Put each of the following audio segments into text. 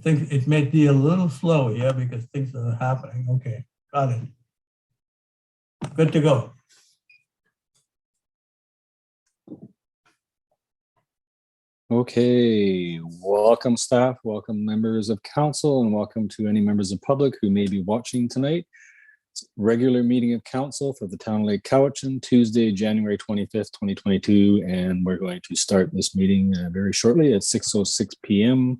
Things, it may be a little slow here because things are happening. Okay, got it. Good to go. Okay, welcome staff, welcome members of council, and welcome to any members of public who may be watching tonight. It's regular meeting of council for the town of Lake Cowichan, Tuesday, January 25th, 2022, and we're going to start this meeting very shortly at 6:06 p.m.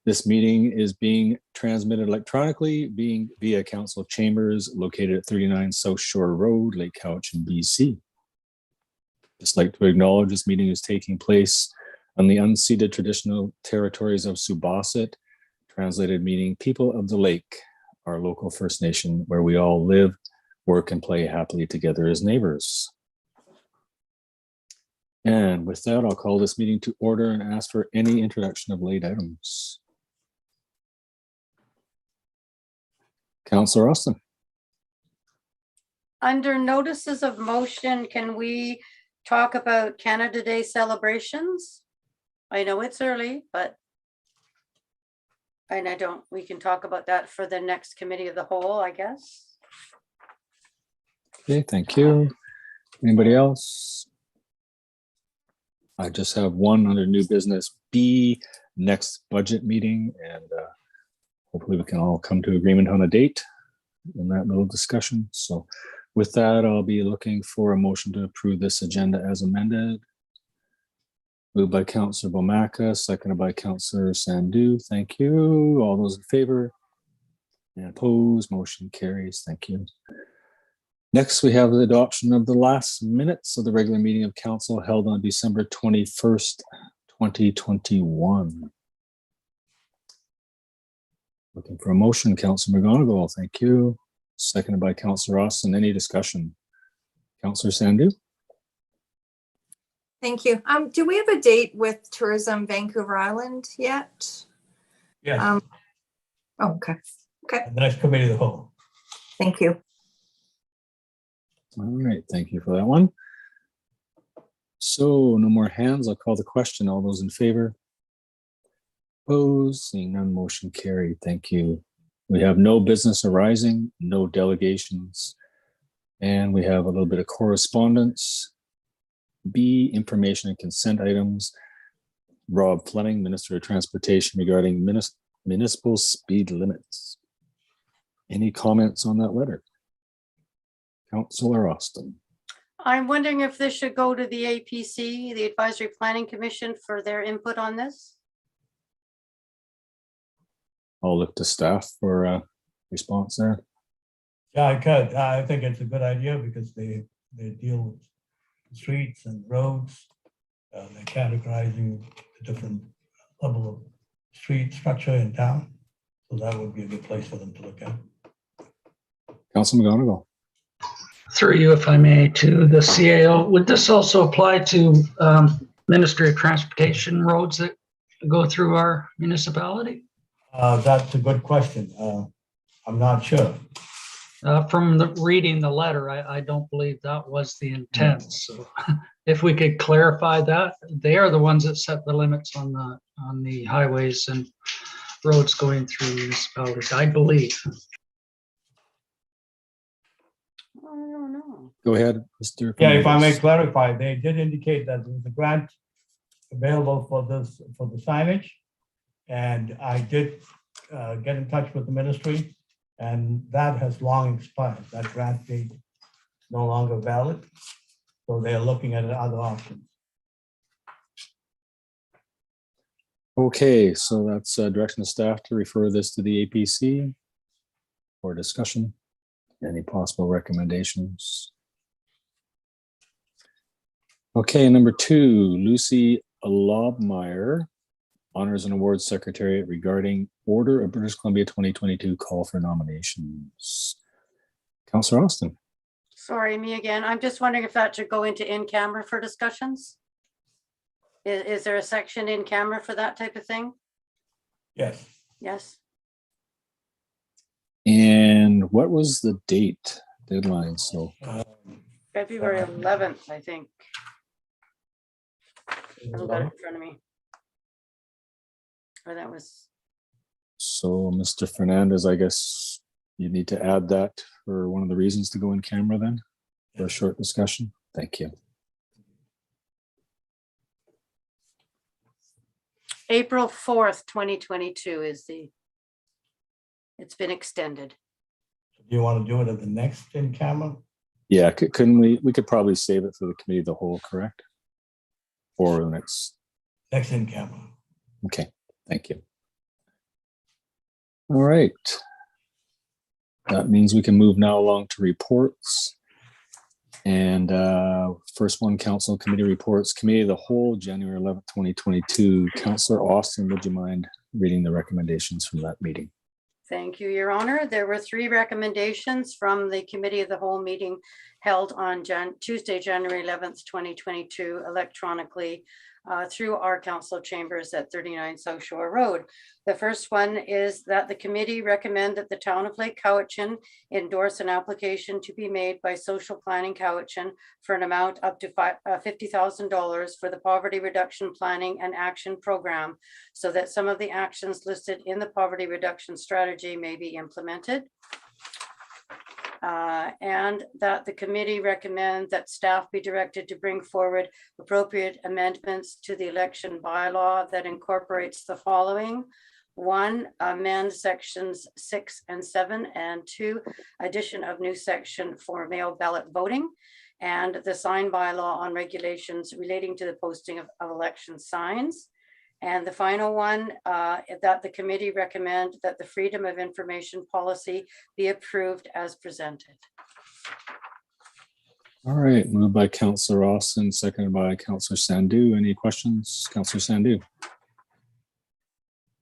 This meeting is being transmitted electronically, being via council chambers located at 39 South Shore Road, Lake Cowichan, BC. Just like to acknowledge this meeting is taking place on the unceded traditional territories of Subasset, translated meaning people of the lake, our local First Nation, where we all live, work, and play happily together as neighbors. And with that, I'll call this meeting to order and ask for any introduction of late items. Councillor Austin. Under notices of motion, can we talk about Canada Day celebrations? I know it's early, but we can talk about that for the next committee of the whole, I guess. Okay, thank you. Anybody else? I just have one under new business B, next budget meeting, and hopefully we can all come to agreement on a date in that little discussion. So with that, I'll be looking for a motion to approve this agenda as amended. Moved by Councillor Bomaka, seconded by Councillor Sandhu. Thank you. All those in favor? And opposed, motion carries. Thank you. Next, we have the adoption of the last minutes of the regular meeting of council held on December 21st, 2021. Looking for a motion, Councillor McGonigal. Thank you. Seconded by Councillor Austin. Any discussion? Councillor Sandhu? Thank you. Do we have a date with Tourism Vancouver Island yet? Yeah. Oh, okay. Okay. The next committee of the whole. Thank you. All right. Thank you for that one. So no more hands. I'll call the question. All those in favor? Opposed? Seeing none, motion carried. Thank you. We have no business arising, no delegations, and we have a little bit of correspondence. B, information and consent items. Rob Fleming, Minister of Transportation, regarding municipal speed limits. Any comments on that letter? Councillor Austin. I'm wondering if this should go to the APC, the Advisory Planning Commission, for their input on this. I'll look to staff for a response there. Yeah, I could. I think it's a good idea because they deal with streets and roads. They're categorizing the different level of street structure in town. So that would be a good place for them to look at. Councilor McGonigal. Through you, if I may, to the CAO. Would this also apply to Ministry of Transportation roads that go through our municipality? That's a good question. I'm not sure. From reading the letter, I don't believe that was the intent. So if we could clarify that, they are the ones that set the limits on the highways and roads going through municipalities, I believe. I don't know. Go ahead, Mr. Yeah, if I may clarify, they did indicate that there was a grant available for this, for the signage. And I did get in touch with the ministry, and that has long expired. That grant date is no longer valid. So they're looking at other options. Okay, so that's direction of staff to refer this to the APC for discussion. Any possible recommendations? Okay, number 2, Lucy Lobmeyer, Honors and Awards Secretariat, regarding Order of British Columbia 2022 call for nominations. Councillor Austin. Sorry, me again. I'm just wondering if that should go into in-camera for discussions. Is there a section in camera for that type of thing? Yes. Yes. And what was the date deadline? So February 11th, I think. I haven't got it in front of me. Or that was So, Mr. Fernandez, I guess you need to add that for one of the reasons to go in camera then for a short discussion. Thank you. April 4th, 2022 is it's been extended. Do you want to do it at the next in camera? Yeah, couldn't we could probably save it for the committee of the whole, correct? Or the next. Next in camera. Okay, thank you. All right. That means we can move now along to reports. And first one, council committee reports, committee of the whole, January 11th, 2022. Councillor Austin, would you mind reading the recommendations from that meeting? Thank you, Your Honor. There were 3 recommendations from the committee of the whole meeting held on Tuesday, January 11th, 2022, electronically through our council chambers at 39 South Shore Road. The first one is that the committee recommend that the town of Lake Cowichan endorse an application to be made by Social Planning Cowichan for an amount up to $50,000 for the Poverty Reduction Planning and Action Program, so that some of the actions listed in the poverty reduction strategy may be implemented. And that the committee recommend that staff be directed to bring forward appropriate amendments to the election bylaw that incorporates the following. 1, amend sections 6 and 7, and 2, addition of new section for mail ballot voting, and the sign bylaw on regulations relating to the posting of election signs. And the final one, that the committee recommend that the Freedom of Information policy be approved as presented. All right, moved by Councillor Austin, seconded by Councillor Sandhu. Any questions, Councillor Sandhu?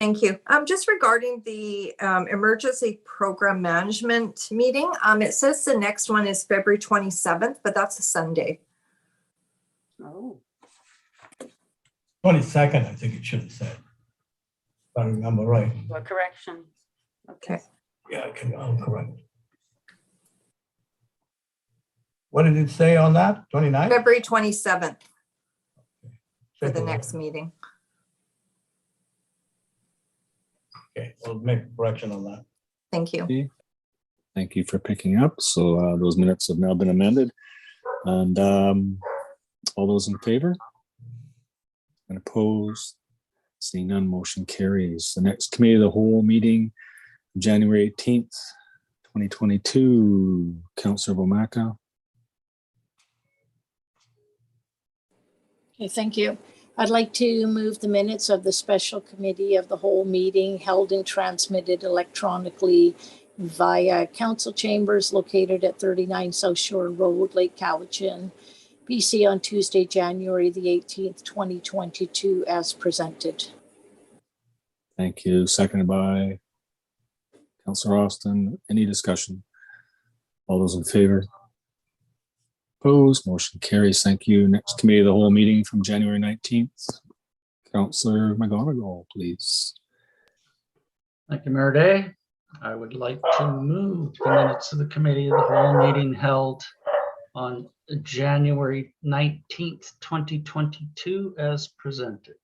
Thank you. Just regarding the emergency program management meeting, it says the next one is February 27th, but that's a Sunday. Oh, 22nd, I think it should have said. If I remember right. what correction? Okay. Yeah, I'm correct. What did it say on that? 29th? February 27th for the next meeting. Okay, we'll make a correction on that. Thank you. Okay. Thank you for picking up. So those minutes have now been amended. And all those in favor? And opposed? Seeing none, motion carries. The next committee of the whole meeting, January 18th, 2022. Councillor Bomaka. Okay, thank you. I'd like to move the minutes of the special committee of the whole meeting held and transmitted electronically via council chambers located at 39 South Shore Road, Lake Cowichan, BC on Tuesday, January the 18th, 2022 as presented. Thank you. Seconded by Councillor Austin. Any discussion? All those in favor? Opposed? Motion carries. Thank you. Next committee of the whole meeting from January 19th. Councillor McGonigal, please. Thank you, Mayor Day. I would like to move the minutes of the committee of the whole meeting held on January 19th, 2022 as presented.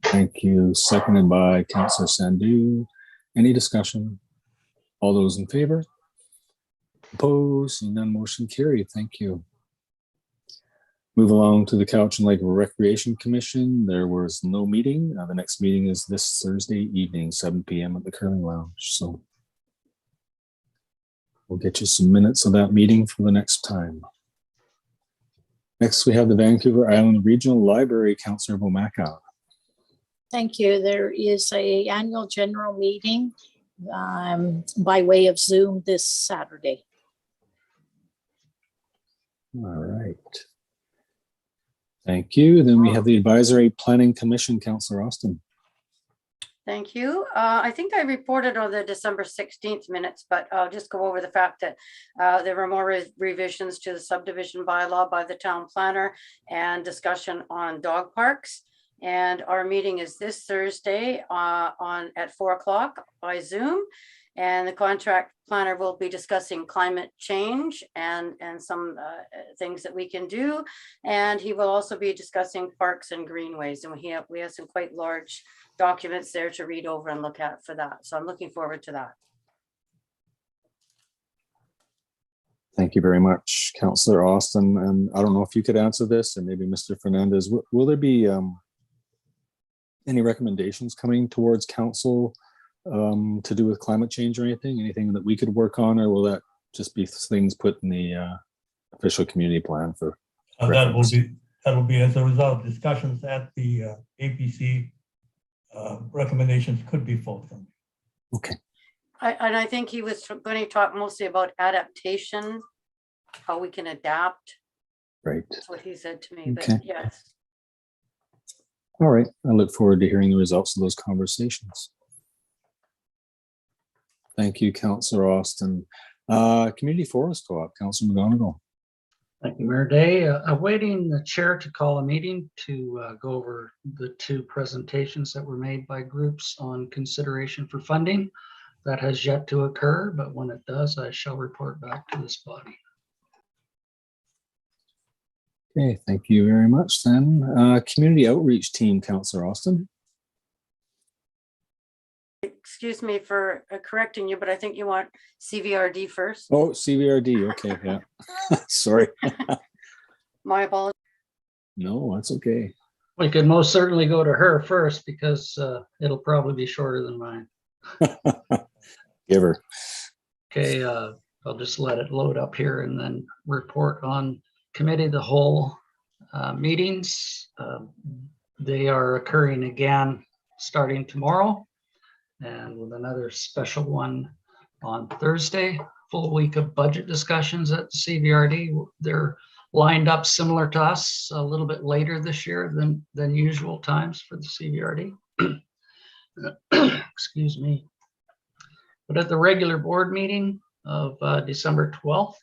Thank you. Seconded by Councillor Sandhu. Any discussion? All those in favor? Opposed? Seeing none, motion carried. Thank you. Move along to the Cowichan Lake Recreation Commission. There was no meeting. The next meeting is this Thursday evening, 7 p.m. at the Curling Lounge. So we'll get you some minutes of that meeting for the next time. Next, we have the Vancouver Island Regional Library, Councillor Bomaka. Thank you. There is an annual general meeting by way of Zoom this Saturday. All right. Thank you. Then we have the Advisory Planning Commission, Councillor Austin. Thank you. I think I reported on the December 16th minutes, but I'll just go over the fact that there were more revisions to the subdivision bylaw by the town planner and discussion on dog parks. And our meeting is this Thursday at 4 o'clock by Zoom. And the contract planner will be discussing climate change and some things that we can do. And he will also be discussing parks and greenways. And we have some quite large documents there to read over and look at for that. So I'm looking forward to that. Thank you very much, Councillor Austin. And I don't know if you could answer this, or maybe Mr. Fernandez. Will there be any recommendations coming towards council to do with climate change or anything that we could work on, or will that just be things put in the official community plan for That will reference? be as a result of discussions at the APC. Recommendations could be forthcoming. Okay. And I think he was going to talk mostly about adaptation, how we can adapt. Right. That's what he said to me, but Okay. yes. All right. I look forward to hearing the results of those conversations. Thank you, Councillor Austin. Community Forest Co-op, Councillor McGonigal. Thank you, Mayor Day. Awaiting the chair to call a meeting to go over the two presentations that were made by groups on consideration for funding. That has yet to occur, but when it does, I shall report back to this body. Okay, thank you very much then. Community Outreach Team, Councillor Austin. Excuse me for correcting you, but I think you want CVRD first. Oh, CVRD. Okay, yeah. Sorry. My apologies. No, that's okay. We could most certainly go to her first because it'll probably be shorter than mine. Give her. Okay, I'll just let it load up here and then report on committee of the whole meetings. They are occurring again starting tomorrow, and with another special one on Thursday. Full week of budget discussions at the CVRD. They're lined up similar to us, a little bit later this year than usual times for the CVRD. Excuse me. But at the regular board meeting of December 12th,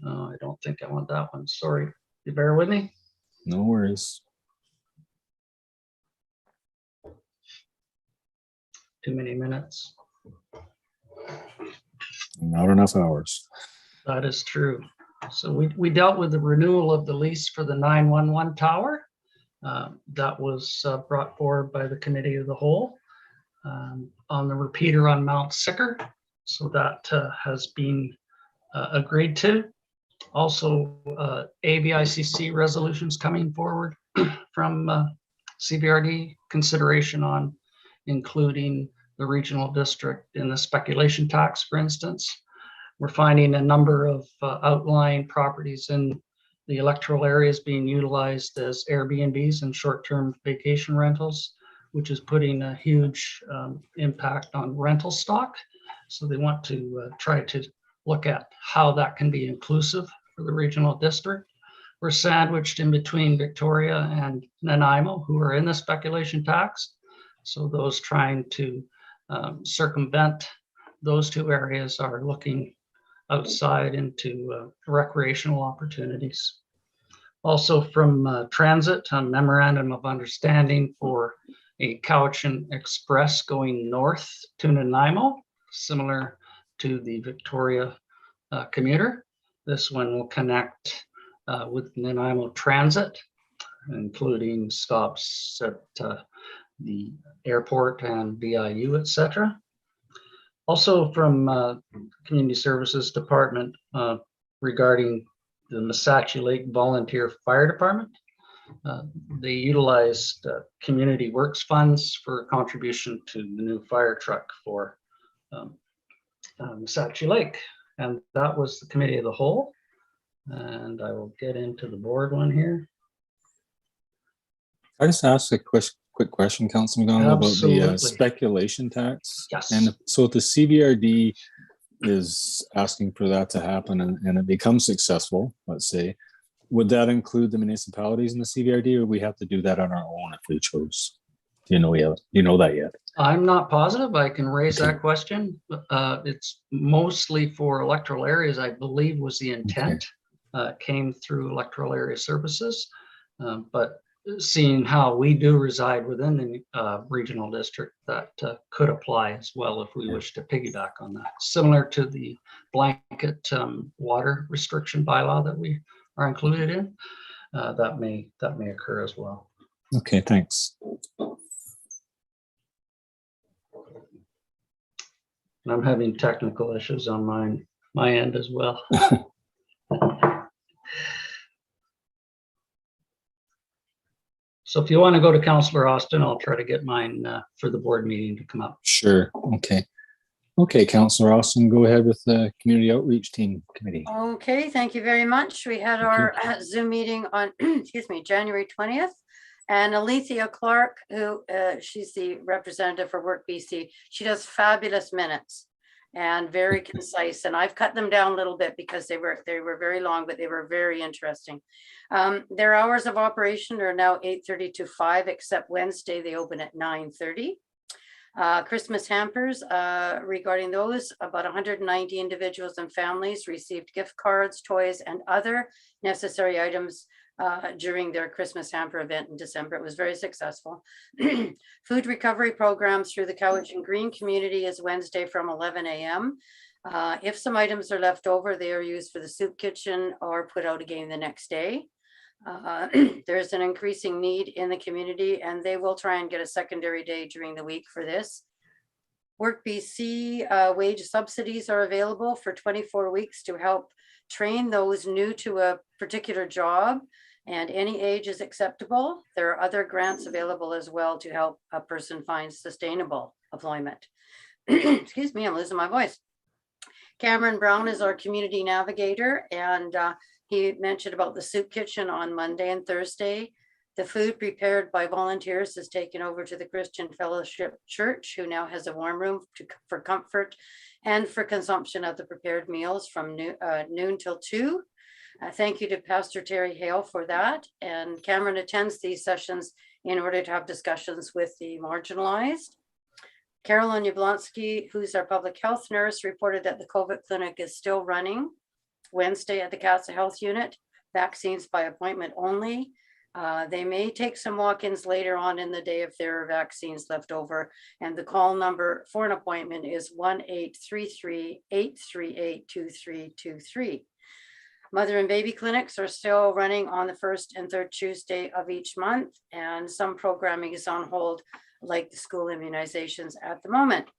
I don't think I want that one. Sorry. You bear with me. No worries. Too many minutes. Not enough hours. That is true. So we dealt with the renewal of the lease for the 911 tower. That was brought forward by the committee of the whole on the repeater on Mount Sicker. So that has been agreed to. Also, ABICC resolutions coming forward from CVRD, consideration on including the regional district in the speculation tax, for instance. We're finding a number of outlying properties in the electoral areas being utilized as Airbnbs and short-term vacation rentals, which is putting a huge impact on rental stock. So they want to try to look at how that can be inclusive for the regional district. We're sandwiched in between Victoria and Nanaimo, who are in the speculation tax. So those trying to circumvent those two areas are looking outside into recreational opportunities. Also from transit, a memorandum of understanding for a Cowichan Express going north to Nanaimo, similar to the Victoria commuter. This one will connect with Nanaimo Transit, including stops at the airport and VIU, etc. Also from Community Services Department regarding the Missachi Lake Volunteer Fire Department. They utilized community works funds for contribution to the new fire truck for Missachi Lake. And that was the committee of the whole. And I will get into the board one here. I just ask a quick question, Councilman McGonigal, about Absolutely. the speculation tax. Yes. And so if the CVRD is asking for that to happen and it becomes successful, let's say, would that include the municipalities in the CVRD, or we have to do that on our own if we chose? Do you know that yet? I'm not positive. I can raise Okay. that question. It's mostly for electoral areas, I believe was the intent. Came through electoral area services. But seeing how we do reside within the regional district, that could apply as well if we wish to piggyback on that. Similar to the blanket water restriction bylaw that we are included in, that may occur as well. Okay, thanks. And I'm having technical issues on my end as well. So if you want to go to Councillor Austin, I'll try to get mine for the board meeting to come up. Sure. Okay. Okay, Councillor Austin, go ahead with the Community Outreach Team Committee. Okay, thank you very much. We had Thank our Zoom meeting on, excuse me, January 20th. And Alethea Clark, who she's the representative for Work BC, she does fabulous minutes and very concise. And I've cut them down a little bit because they were very long, but they were very interesting. Their hours of operation are now 8:30 to 5, except Wednesday they open at 9:30. Christmas hampers, regarding those, about 190 individuals and families received gift cards, toys, and other necessary items during their Christmas hamper event in December. It was very successful. Food recovery programs through the Cowichan Green community is Wednesday from 11 a.m. If some items are left over, they are used for the soup kitchen or put out again the next day. There's an increasing need in the community, and they will try and get a secondary day during the week for this. Work BC wage subsidies are available for 24 weeks to help train those new to a particular job, and any age is acceptable. There are other grants available as well to help a person find sustainable employment. Excuse me, I'm losing my voice. Cameron Brown is our community navigator, and he mentioned about the soup kitchen on Monday and Thursday. The food prepared by volunteers is taken over to the Christian Fellowship Church, who now has a warm room for comfort and for consumption of the prepared meals from noon till 2. Thank you to Pastor Terry Hale for that. And Cameron attends these sessions in order to have discussions with the marginalized. Carolyn Yablonsky, who's our public health nurse, reported that the COVID clinic is still running Wednesday at the Casa Health Unit, vaccines by appointment only. They may take some walk-ins later on in the day if there are vaccines left over. And the call number for an appointment is 1-833-838-2323. Mother and baby clinics are still running on the first and third Tuesday of each month, and some programming is on hold, like the school immunizations at the moment.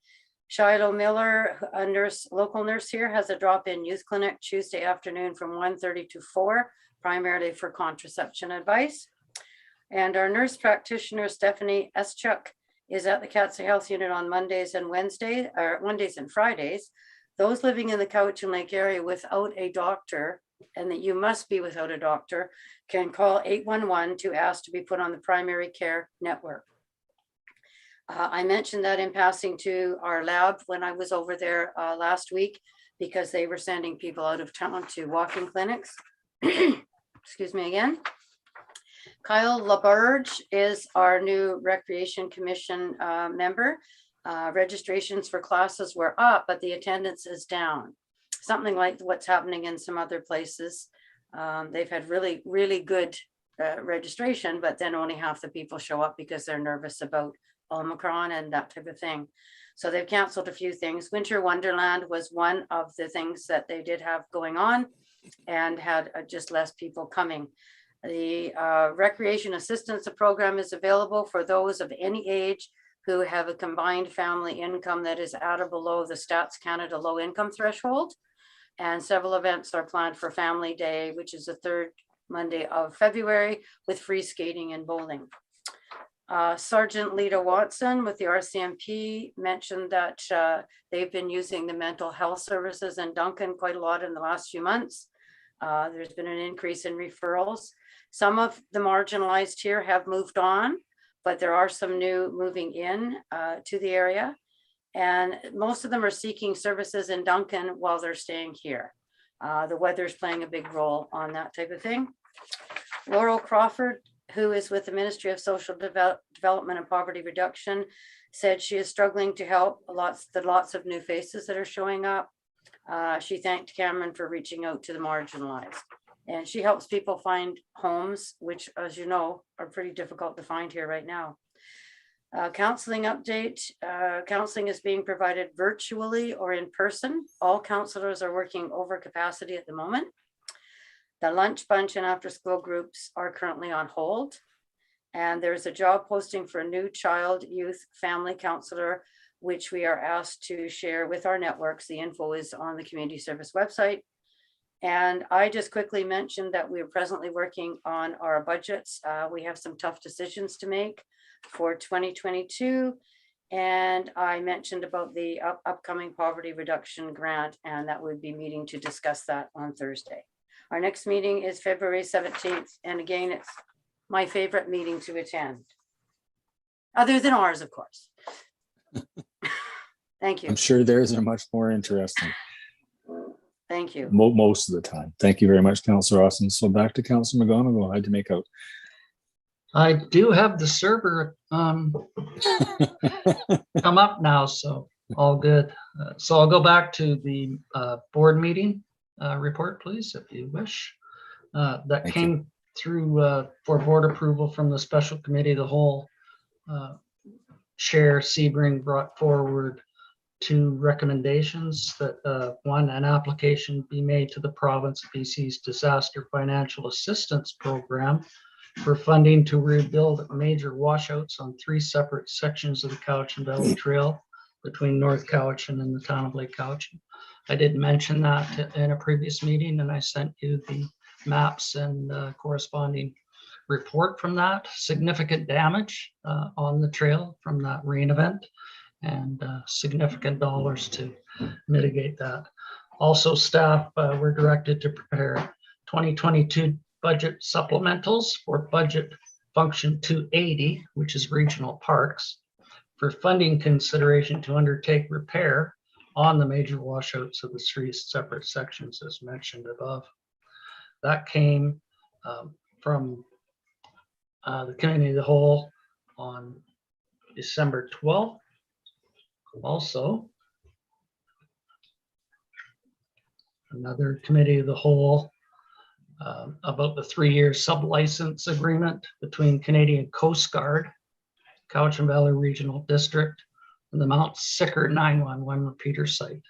Shiloh Miller, a nurse, local nurse here, has a drop-in youth clinic Tuesday afternoon from 1:30 to 4, primarily for contraception advice. And our nurse practitioner, Stephanie Eschuk, is at the Catsa Health Unit on Mondays and Wednesdays, or Mondays and Fridays. Those living in the Cowichan Lake area without a doctor, and that you must be without a doctor, can call 811 to ask to be put on the primary care network. I mentioned that in passing to our lab when I was over there last week, because they were sending people out of town to walk-in clinics. Excuse me again. Kyle LaBerge is our new Recreation Commission member. Registrations for classes were up, but the attendance is down. Something like what's happening in some other places. They've had really, really good registration, but then only half the people show up because they're nervous about Omicron and that type of thing. So they've canceled a few things. Winter Wonderland was one of the things that they did have going on and had just less people coming. The Recreation Assistance Program is available for those of any age who have a combined family income that is at or below the Stats Canada low income threshold. And several events are planned for Family Day, which is the third Monday of February, with free skating and bowling. Sergeant Lita Watson with the RCMP mentioned that they've been using the mental health services in Duncan quite a lot in the last few months. There's been an increase in referrals. Some of the marginalized here have moved on, but there are some new moving in to the area. And most of them are seeking services in Duncan while they're staying here. The weather's playing a big role on that type of thing. Laurel Crawford, who is with the Ministry of Social Development and Poverty Reduction, said she is struggling to help lots of new faces that are showing up. She thanked Cameron for reaching out to the marginalized. And she helps people find homes, which, as you know, are pretty difficult to find here right now. Counseling update. Counseling is being provided virtually or in person. All counselors are working over capacity at the moment. The lunch bunch and after school groups are currently on hold. And there's a job posting for a new child, youth, family counselor, which we are asked to share with our networks. The info is on the community service website. And I just quickly mentioned that we are presently working on our budgets. We have some tough decisions to make for 2022. And I mentioned about the upcoming poverty reduction grant, and that would be meeting to discuss that on Thursday. Our next meeting is February 17th. And again, it's my favorite meeting to attend. Other than ours, of course. Thank you. I'm sure theirs are much more interesting. Thank you. Most of the time. Thank you very much, Councillor Austin. So back to Councillor McGonigal. I had to make out. I do have the server come up now, so all good. So I'll go back to the board meeting report, please, if you wish. That Thank came through for board approval from the special committee of the whole. Chair Sebring brought forward 2 recommendations that one, an application be made to the province of BC's Disaster Financial Assistance Program for funding to rebuild major washouts on 3 separate sections of the Cowichan Valley Trail between North Cowichan and the town of Lake Cowichan. I did mention that in a previous meeting, and I sent you the maps and corresponding report from that. Significant damage on the trail from that rain event, and significant dollars to mitigate that. Also, staff were directed to prepare 2022 budget supplementals for budget function 280, which is regional parks, for funding consideration to undertake repair on the major washouts of the 3 separate sections as mentioned above. That came from the committee of the whole on December 12th. Also, another committee of the whole about the 3-year sublicense agreement between Canadian Coast Guard, Cowichan Valley Regional District, and the Mount Sicker 911 repeater site.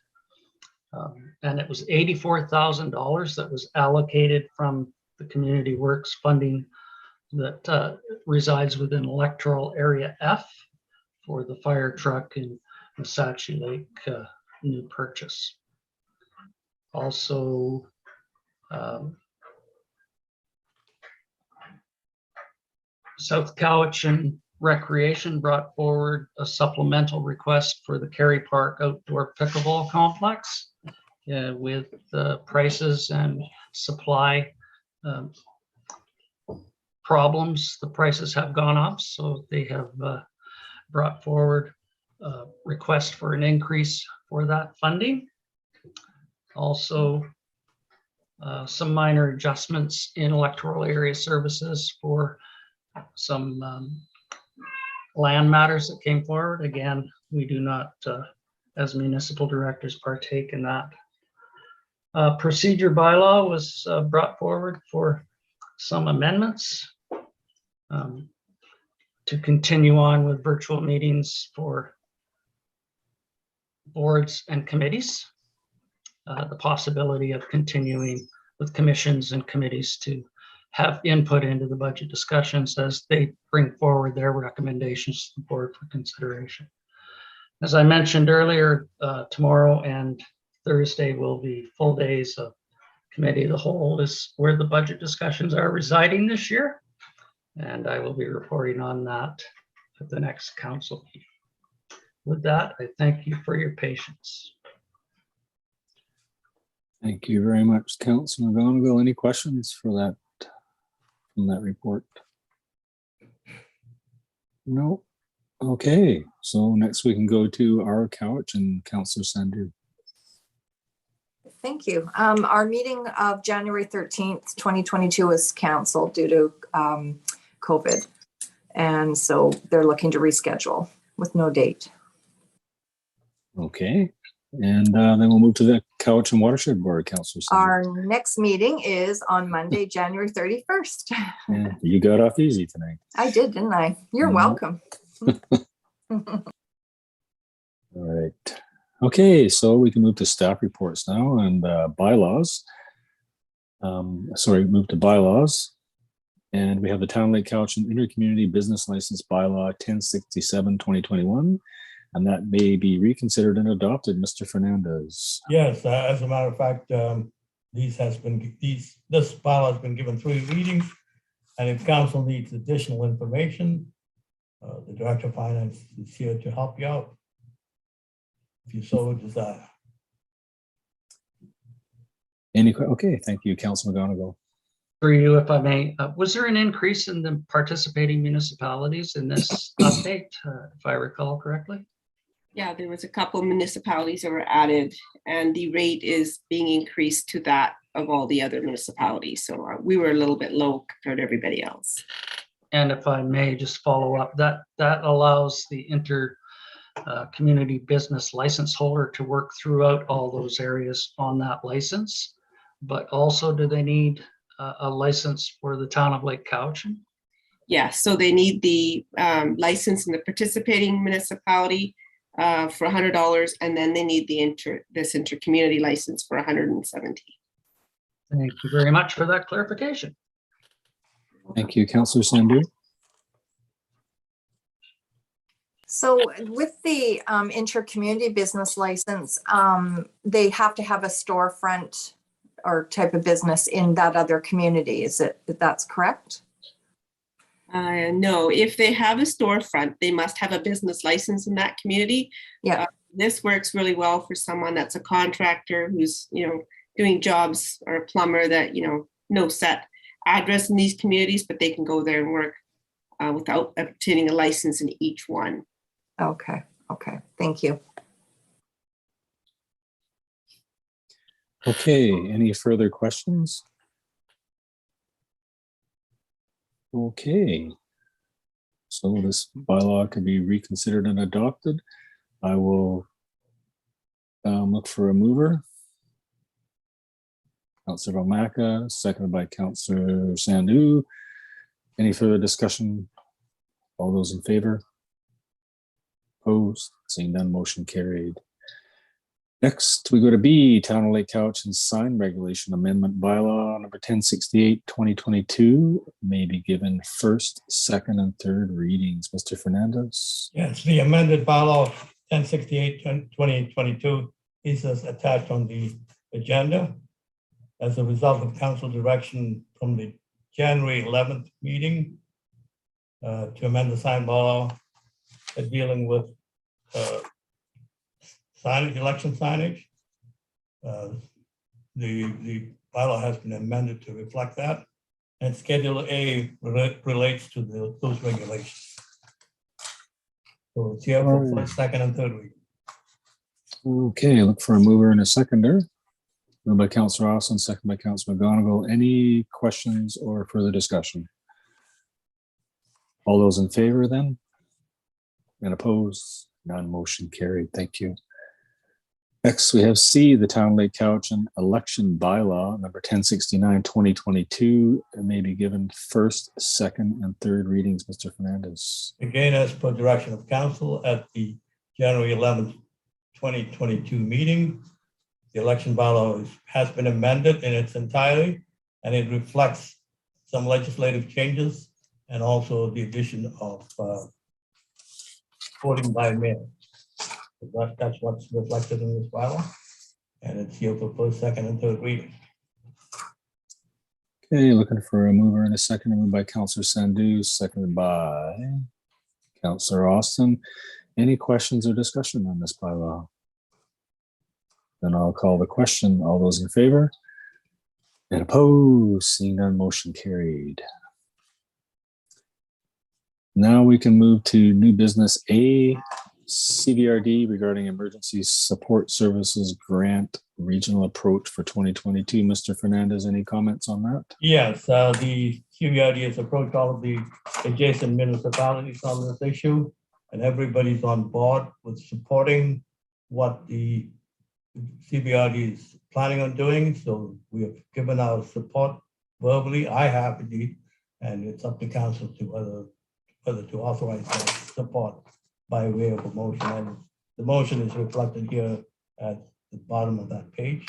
And it was $84,000 that was allocated from the Community Works funding that resides within electoral area F for the fire truck in Massachi Lake new purchase. Also, South Cowichan Recreation brought forward a supplemental request for the Kerry Park Outdoor Pickleball Complex with the prices and supply problems. The prices have gone up, so they have brought forward a request for an increase for that funding. Also, some minor adjustments in electoral area services for some land matters that came forward. Again, we do not, as municipal directors, partake in that. Procedure bylaw was brought forward for some amendments to continue on with virtual meetings for boards and committees. The possibility of continuing with commissions and committees to have input into the budget discussions as they bring forward their recommendations to the board for consideration. As I mentioned earlier, tomorrow and Thursday will be full days of committee of the whole. Is where the budget discussions are residing this year. And I will be reporting on that at the next council meeting. With that, I thank you for your patience. Thank you very much, Councillor McGonigal. Any questions for that from that report? No. Okay, so next we can go to our couch and Councillor Sandhu. Thank you. Our meeting of January 13th, 2022 was canceled due to COVID. And so they're looking to reschedule with no date. Okay, and then we'll move to the Cowichan Watershed Board, Councillor Sandhu. Our next meting is on Monday, January 31st. Yeah, you got off easy tonight. I did, didn't I? You're welcome. All right. Okay, so we can move to staff reports now and bylaws. Sorry, move to bylaws. And we have the Town Lake Cowichan Intercommunity Business License Bylaw 1067/2021, and that may be reconsidered and adopted. Mr. Fernandez. Yes, as a matter of fact, this bylaw has been given 3 readings. And if council needs additional information, the Director of Finance is here to help you out, if you so desire. Okay, thank you, Councilor McGonigal. For you, if I may, was there an increase in the participating municipalities in this update, if I recall correctly? Yeah, there was a couple municipalities that were added, and the rate is being increased to that of all the other municipalities. So we were a little bit low compared to everybody else. And if I may just follow up, that allows the community business license holder to work throughout all those areas on that license. But also, do they need a license for the town of Lake Cowichan? Yeah, so they need the license in the participating municipality for $100, and then they need this intercommunity license for $170. Thank you very much for that clarification. Thank you, Councilor Sandhu. So with the intercommunity business license, they have to have a storefront or type of business in that other community. That's correct? No, if they have a storefront, they must have a business license in that community. Yeah. This works really well for someone that's a contractor who's, doing jobs, or a plumber that, no set address in these communities, but they can go there and work without obtaining a license in each one. Okay, thank you. Okay, any further questions? Okay, so this bylaw can be reconsidered and adopted. I will look for a mover. Councilor Omaka, seconded by Councilor Sandhu. Any further discussion? All those in favor? Opposed? Seeing none, motion carried. Next, we go to B, Town of Lake Cowichan Sign Regulation Amendment Bylaw number 1068/2022 may be given first, second, and third readings. Mr. Fernandez. Yes, the amended bylaw 1068/2022 is as attached on the agenda. As a result of council direction from the January 11th meeting to amend the sign bylaw dealing with signage, election signage. The bylaw has been amended to reflect that, and Schedule A relates to those regulations. So it's here for first, second, and third reading. Okay, look for a mover and a seconder. Moved by Councilor Austin, second by Councilor McGonigal. Any questions or further discussion? All those in favor then? And opposed? None, motion carried. Thank you. Next, we have C, the Town Lake Cowichan Election Bylaw number 1069/2022 may be given first, second, and third readings. Mr. Fernandez. Again, as per direction of council at the January 11th, 2022 meeting, the election bylaw has been amended in its entirety, and it reflects some legislative changes and also the addition of voting by mail. That's what's reflected in this bylaw, and it's here for first, second, and third reading. Okay, looking for a mover and a second. Moved by Councilor Sandhu, seconded by Councilor Austin. Any questions or discussion on this bylaw? Then I'll call the question. All those in favor? And opposed? Seeing none, motion carried. Now we can move to new business A, CVRD regarding emergency support services grant regional approach for 2022. Mr. Fernandez, any comments on that? Yes, the CVRD has approached all of the adjacent municipalities on this issue, and everybody's on board with supporting what the CVRD is planning on doing. So we have given our support verbally. I have indeed, and it's up to council to whether to authorize that support by way of a motion. And the motion is reflected here at the bottom of that page.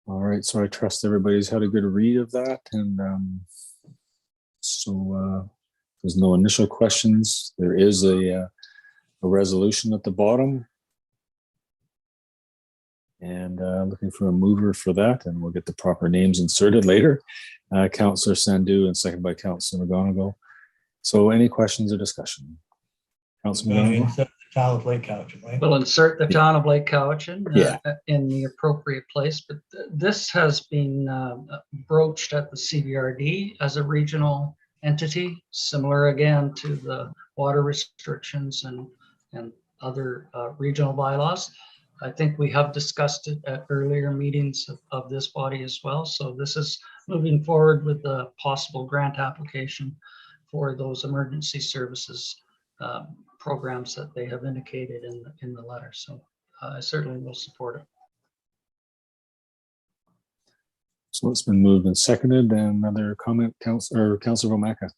All right, so I trust everybody's had a good read of that, and there's no initial questions. There is a resolution at the bottom, and looking for a mover for that, and we'll get the proper names inserted later. Councillor Sandu and second by Councillor McGonigal. So any questions or discussion? Councillor McGonigal? Insert the town of Lake Cowichan, right? We'll insert the town of Lake Cowichan Yeah. in the appropriate place, but this has been broached at the CVRD as a regional entity, similar again to the water restrictions and other regional bylaws. I think we have discussed it at earlier meetings of this body as well. So this is moving forward with the possible grant application for those emergency services programs that they have indicated in the letter. So I certainly will support it. So it's been moved and seconded. And another comment, Councillor Vomaka.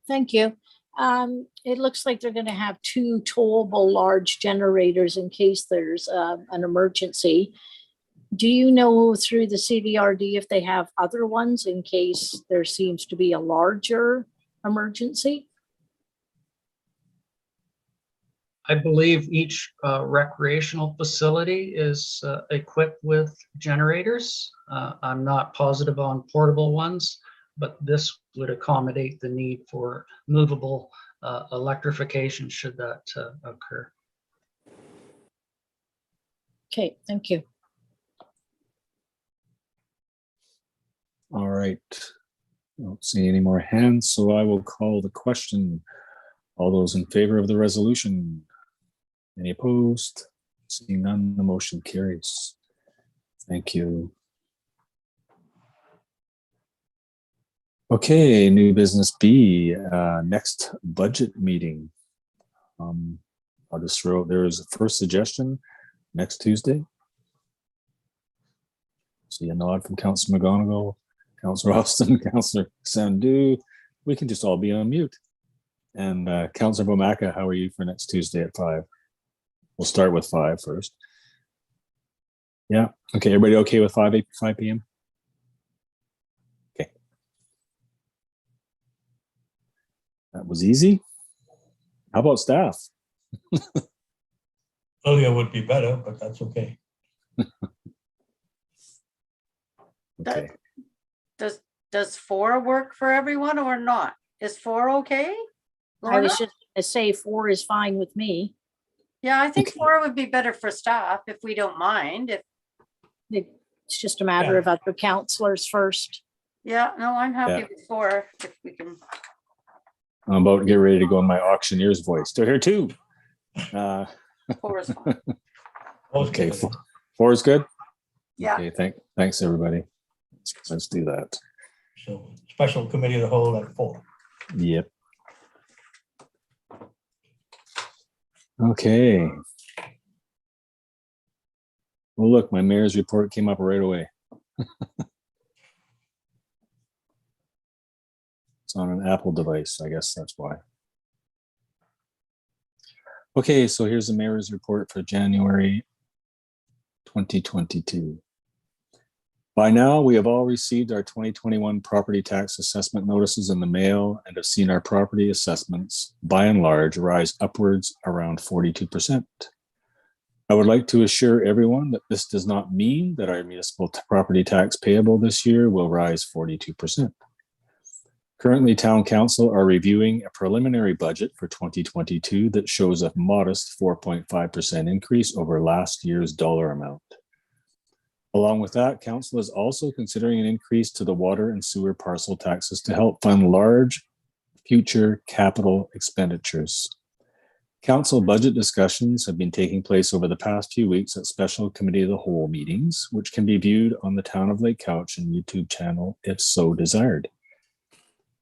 Thank you. It looks like they're going to have 2 towable large generators in case there's an emergency. Do you know through the CVRD if they have other ones in case there seems to be a larger emergency? I believe each recreational facility is equipped with generators. I'm not positive on portable ones, but this would accommodate the need for movable electrification should that occur. Okay, thank you. All right. I don't see any more hands, so I will call the question. All those in favor of the resolution? Any opposed? Seeing none, the motion carries. Thank you. Okay, new business B, next budget meeting. I'll just throw out there is a first suggestion next Tuesday. See a nod from Councillor McGonigal, Councillor Austin, Councillor Sandu. We can just all be on mute. And Councillor Vomaka, how are you for next Tuesday at 5? We'll start with 5 first. Yeah. Okay. Everybody okay with 5 p.m.? Okay. That was easy. How about staff? Earlier would be better, but that's okay. Okay. Does 4 work for everyone or not? Is 4 okay? I was Lorna? just going to say 4 is fine with me. Yeah, I think Okay. 4 would be better for staff if we don't mind. It's just a matter Yeah. of other counselors first. Yeah, no, I'm happy Yeah. with 4 if we can. I'm about to get ready to go in my auctioneer's voice. Still here too. 4 is fine. Okay, 4 is good. Yeah. Okay, thanks everybody. Let's do that. So special committee of the whole at 4. Yep. Okay. Well, look, my mayor's report came up right away. It's on an Apple device. I guess that's why. Okay, so here's the mayor's report for January 2022. By now, we have all received our 2021 property tax assessment notices in the mail and have seen our property assessments, by and large, rise upwards around 42%. I would like to assure everyone that this does not mean that our municipal property tax payable this year will rise 42%. Currently, Town Council are reviewing a preliminary budget for 2022 that shows a modest 4.5% increase over last year's dollar amount. Along with that, Council is also considering an increase to the water and sewer parcel taxes to help fund large future capital expenditures. Council budget discussions have been taking place over the past few weeks at special committee of the whole meetings, which can be viewed on the Town of Lake Cowichan YouTube channel if so desired.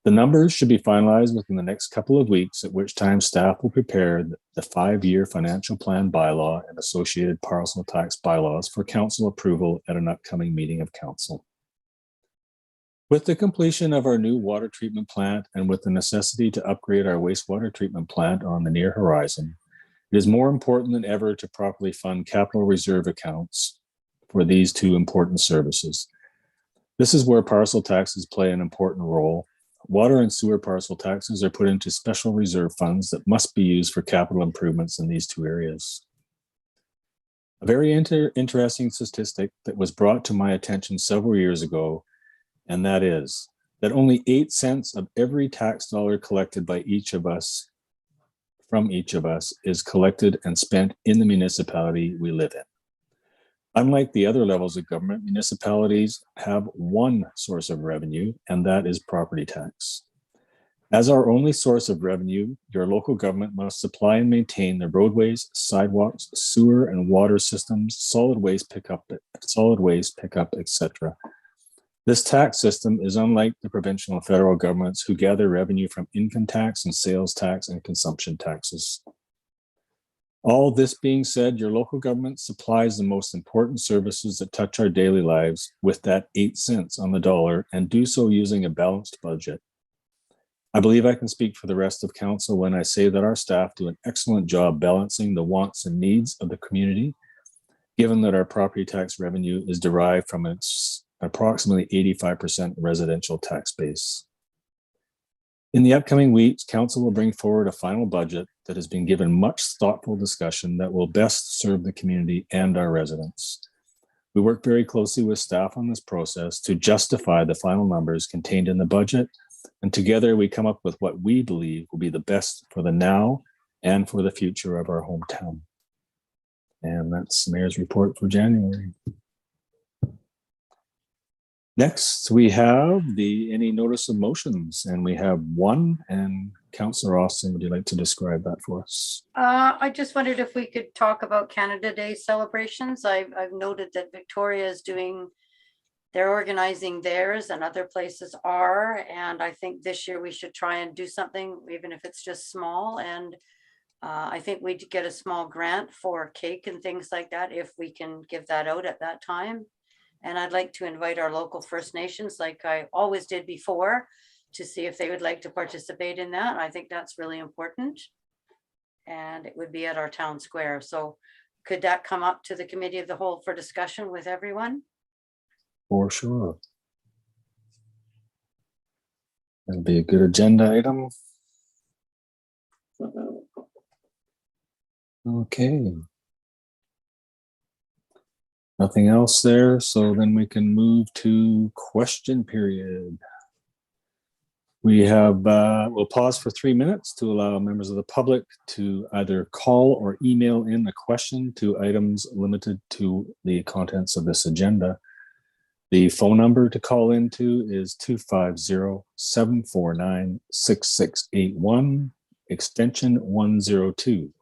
The numbers should be finalized within the next couple of weeks, at which time staff will prepare the 5-year financial plan bylaw and associated parcel tax bylaws for council approval at an upcoming meeting of council. With the completion of our new water treatment plant and with the necessity to upgrade our wastewater treatment plant on the near horizon, it is more important than ever to properly fund capital reserve accounts for these two important services. This is where parcel taxes play an important role. Water and sewer parcel taxes are put into special reserve funds that must be used for capital improvements in these two areas. A very interesting statistic that was brought to my attention several years ago, and that is that only 8 cents of every tax dollar collected by each of us, from each of us, is collected and spent in the municipality we live in. Unlike the other levels of government, municipalities have one source of revenue, and that is property tax. As our only source of revenue, your local government must supply and maintain the roadways, sidewalks, sewer and water systems, solid waste pickup, etc. This tax system is unlike the provincial and federal governments who gather revenue from income tax and sales tax and consumption taxes. All this being said, your local government supplies the most important services that touch our daily lives with that 8 cents on the dollar, and do so using a balanced budget. I believe I can speak for the rest of council when I say that our staff do an excellent job balancing the wants and needs of the community, given that our property tax revenue is derived from its approximately 85% residential tax base. In the upcoming weeks, council will bring forward a final budget that has been given much thoughtful discussion that will best serve the community and our residents. We work very closely with staff on this process to justify the final numbers contained in the budget, and together we come up with what we believe will be the best for the now and for the future of our hometown. And that's the Mayor's report for January. Next, we have any notice of motions, and we have one. And Councillor Austin, would you like to describe that for us? I just wondered if we could talk about Canada Day celebrations. I've noted that Victoria is they're organizing theirs, and other places are. And I think this year we should try and do something, even if it's just small. And I think we'd get a small grant for cake and things like that if we can give that out at that time. And I'd like to invite our local First Nations, like I always did before, to see if they would like to participate in that. I think that's really important. And it would be at our town square. So could that come up to the committee of the whole for discussion with everyone? For sure. That'll be a good agenda item. Okay. Nothing else there, so then we can move to question period. We have, we'll pause for 3 minutes to allow members of the public to either call or email in a question to items limited to the contents of this agenda. The phone number to call into is 250-749-6681, extension 102.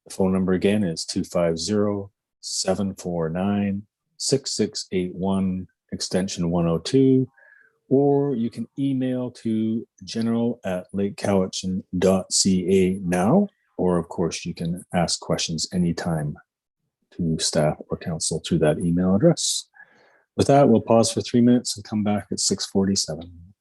The phone number again is 250-749-6681, extension 102, or you can email to general@lakecowichan.ca now, or of course you can ask questions anytime to staff or council through that email address. With that, we'll pause for 3 minutes and come back at 6:47.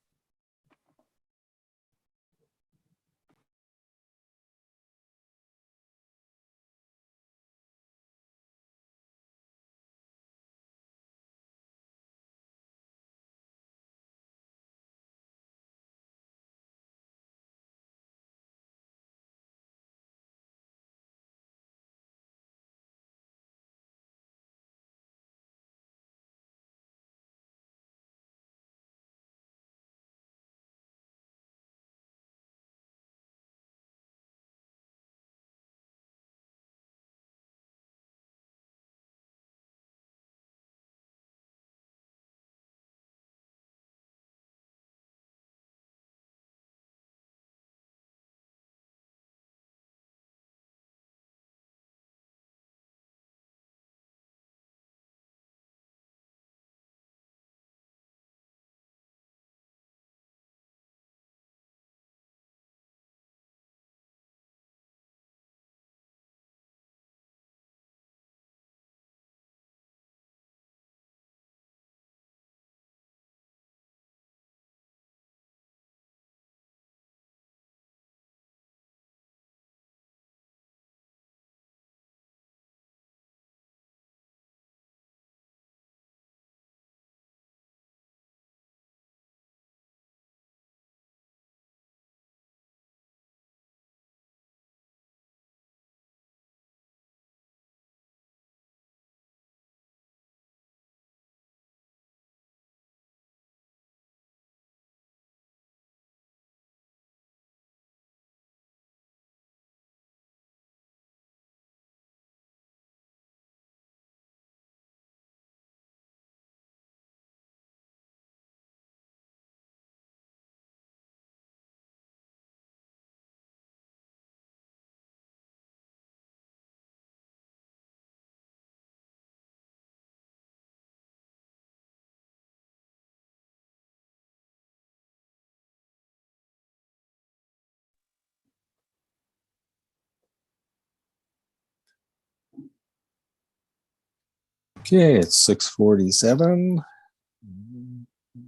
Okay, it's 6:47.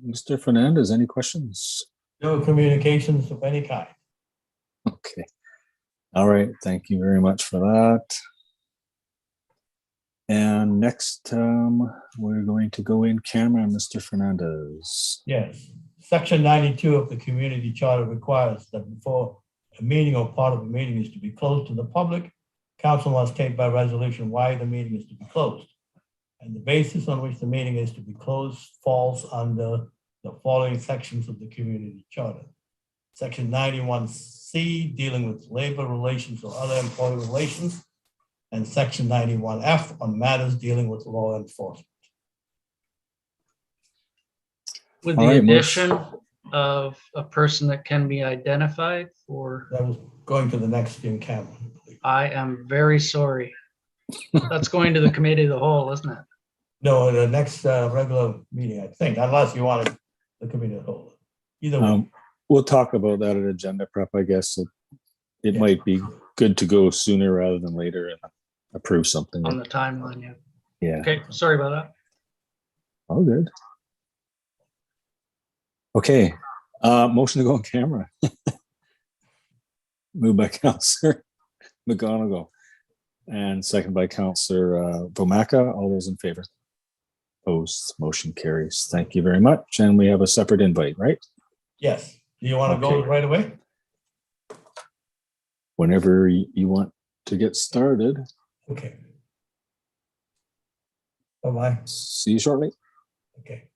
Mr. Fernandez, any questions? No communications of any kind. Okay. All right. Thank you very much for that. And next, we're going to go in camera, Mr. Fernandez. Yes. Section 92 of the community charter requires that before a meeting or part of a meeting is to be closed to the public, council must take by resolution why the meeting is to be closed. And the basis on which the meeting is to be closed falls under the following sections of the community charter. Section 91C, dealing with labor relations or other employee relations, and section 91F on matters dealing with law enforcement. With All the right, addition of a person that can be identified for, That was going to the next in camera. I am very sorry. That's going to the committee of the whole, isn't it? No, the next regular meeting, I think, unless you wanted the committee to hold it. Either way. We'll talk about that at agenda prep, I guess. It Yeah. might be good to go sooner rather than later and approve something. On the timeline, yeah. Yeah. Okay, sorry about that. All good. Okay. Motion to go on camera. Moved by Councillor McGonigal and second by Councillor Vomaka. All those in favor? Opposed? Motion carries. Thank you very much. And we have a separate invite, right? Yes. Do you want to go Okay. right away? Whenever you want to get started. Okay. Bye-bye. See you shortly. Okay.